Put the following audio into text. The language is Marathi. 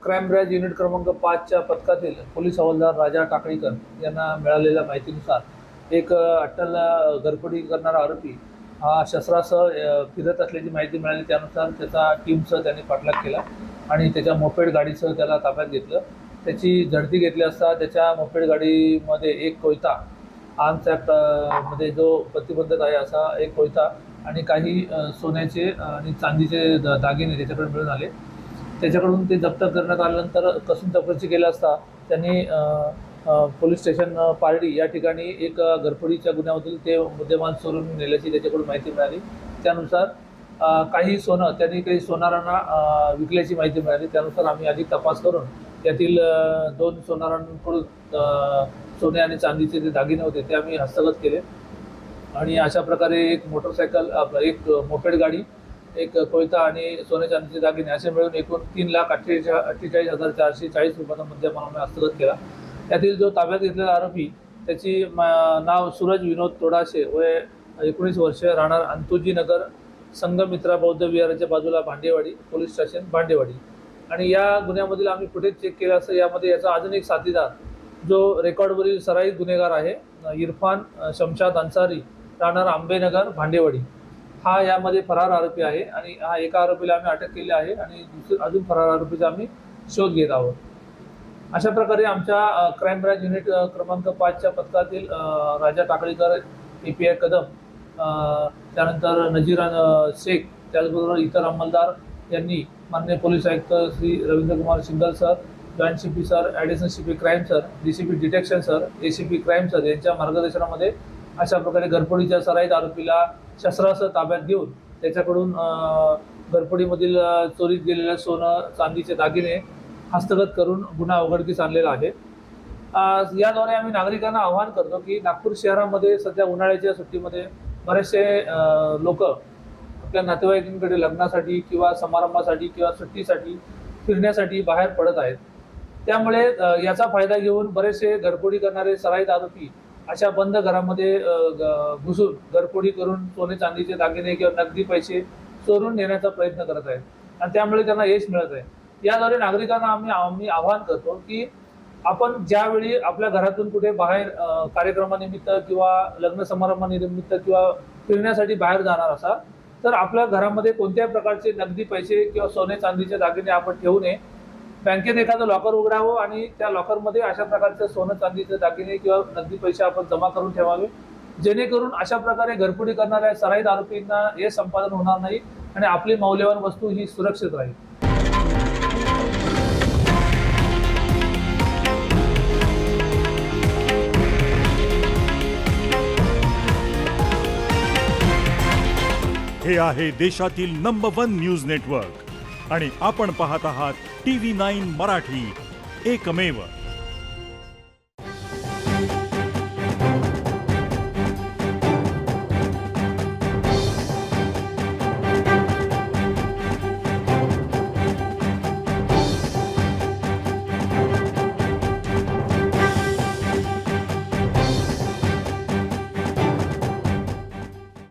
क्राईम ब्रँच युनिट क्रमांक 5च्या पथकातील पोलीस हवालदार राजा टाकळीकर यांना मिळालेल्या माहितीनुसार एक अट्टल घरफोडी करणारा आरोपी हा शस्त्रासह फिरत असल्याची माहिती मिळाली। त्यानुसार त्याचा टीमसह त्यांनी पाठलाग केला आणि त्याच्या मोपेड गाडीसह त्याला ताब्यात घेतलं। त्याची झडती घेतली असता त्याच्या मोपेड गाडीमध्ये एक कोयता, आर्म्स ॲक्ट मध्ये जो प्रतिबंधक आहे असा एक कोयता आणि काही सोन्याचे आणि चांदीचे दागिने त्याच्याकडे मिळून आले। त्याच्याकडून ते जप्त करण्यात आल्यानंतर कसून चौकशी केली असता त्यांनी पोलीस स्टेशन पारडी या ठिकाणी एक घरफोडीच्या गुन्ह्यामधील ते मुद्देमाल चोरून नेल्याची त्याच्याकडून माहिती मिळाली। त्यानुसार काही सोनं त्यांनी काही सोनारांना विकल्याची माहिती मिळाली। त्यानुसार आम्ही अधिक तपास करून त्यातील 2 सोनारांकडून सोने आणि चांदीचे जे दागिने होते ते आम्ही हस्तगत केले आणि अशा प्रकारे एक मोटरसायकल, एक मोपेड गाडी, एक कोयता आणि सोने चांदीचे दागिने असे मिळून एकूण 3,48,440 रुपयाचा मुद्देमाल आम्ही हस्तगत केला। त्यातील जो ताब्यात घेतलेला आरोपी त्याची नाव सूरज विनोद तोडाशे, वय 19 वर्ष, राहणार अंतुजी नगर, संघमित्रा बौद्ध विहाराच्या बाजूला, भांडेवाडी, पोलीस स्टेशन भांडेवाडी। आणि या गुन्ह्यामधील आम्ही फुटेज चेक केलं असं यामध्ये याचा अजून एक साथीदार जो रेकॉर्डवरील सराईत गुन्हेगार आहे, इरफान शमशाद अन्सारी, राहणार आंबेनगर, भांडेवाडी, हा यामध्ये फरार आरोपी आहे आणि हा एका आरोपीला आम्ही अटक केली आहे आणि अजून फरार आरोपीचा आम्ही शोध घेत आहोत। अशा प्रकारे आमच्या क्राईम ब्रँच युनिट क्रमांक 5च्या पथकातील राजा टाकळीकर, API कदम, त्यानंतर नजीर शेख, त्याचबरोबर इतर अंमलदार यांनी माननीय पोलीस आयुक्त Shri Ravindrakumar single sir, joint CP sir, additional CP crime sir, DCP detection sir, ACP crime sir यांच्या मार्गदर्शनामध्ये अशा प्रकारे घरफोडीच्या सराईत आरोपीला शस्त्रासह ताब्यात घेऊन त्याच्याकडून घरफोडीमधील चोरीत गेलेल्या सोनं चांदीचे दागिने हस्तगत करून गुन्हा उघडकीस आणलेला आहे। याद्वारे आम्ही नागरिकांना आवाहन करतो की नागपूर शहरामध्ये सध्या उन्हाळ्याच्या सुट्टीमध्ये बरेचसे लोक आपल्या नातेवाईकांकडे लग्नासाठी किंवा समारंभासाठी किंवा सुट्टीसाठी फिरण्यासाठी बाहेर पडत आहेत। त्यामुळे याचा फायदा घेऊन बरेचसे घरफोडी करणारे सराईत आरोपी अशा बंद घरामध्ये घुसून घरफोडी करून सोने चांदीचे दागिने किंवा नगदी पैसे चोरून नेण्याचा प्रयत्न करत आहेत आणि त्यामुळे त्यांना यश मिळत आहे। याद्वारे नागरिकांना आम्ही आवाहन करतो की आपण ज्यावेळी आपल्या घरातून कुठे बाहेर कार्यक्रमानिमित्त किंवा लग्न समारंभानिमित्त किंवा फिरण्यासाठी बाहेर जाणार असाल तर आपल्या घरामध्ये कोणत्याही प्रकारचे नगदी पैसे किंवा सोने चांदीचे दागिने आपण ठेवू नये। बँकेत एखादं लॉकर उघडावं आणि त्या लॉकरमध्ये अशा प्रकारचे सोनं चांदीचे दागिने किंवा नगदी पैसे आपण जमा करून ठेवावे, जेणेकरून अशा प्रकारे घरफोडी करणाऱ्या सराईत आरोपींना हे संपादन होणार नाही आणि आपली मौल्यवान वस्तू ही सुरक्षित राहील। हे आहे देशातील नंबर 1 न्यूज नेटवर्क आणि आपण पाहत आहात TV9 मराठी, एकमेव।